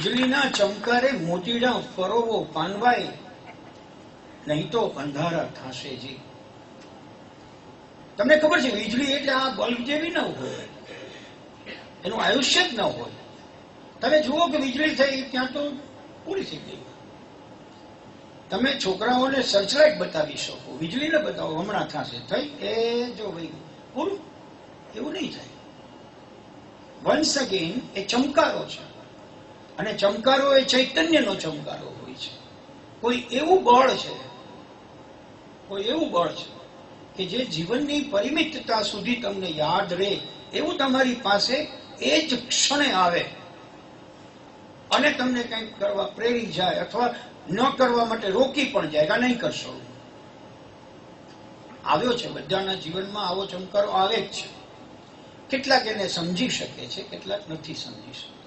વીજળીના ચમકારે મોતીડા પરોવો પાનવાય, નહીં તો અંધારા થશે જી. તમને ખબર છે વીજળી એટલે આ બલ્બ જેવી ન હોય, એનું આયુષ્ય જ ન હોય. તમે જુઓ કે વીજળી થઈ ત્યાં તો પૂરી થઈ ગઈ. તમે છોકરાઓને સર્ચલાઇટ બતાવી શકો, વીજળી ને બતાવો હમણાં થશે થઈ એ જો ભાઈ પૂરું, એવું નહીં થાય. વન્સ અગેન એ ચમકારો છે, અને ચમકારો એ ચૈતન્યનો ચમકારો હોય છે. કોઈ એવું બળ છે, કોઈ એવું બળ છે કે જે જીવનની પરિમિતતા સુધી તમને યાદ રહે એવું તમારી પાસે એ જ ક્ષણે આવે અને તમને કંઈક કરવા પ્રેરી જાય, અથવા ન કરવા માટે રોકી પણ જાય કે નહીં કરશો. આવ્યો છે બધાના જીવનમાં, આવો ચમકારો આવે જ છે. કેટલાક એને સમજી શકે છે, કેટલાક નથી સમજી શકતા.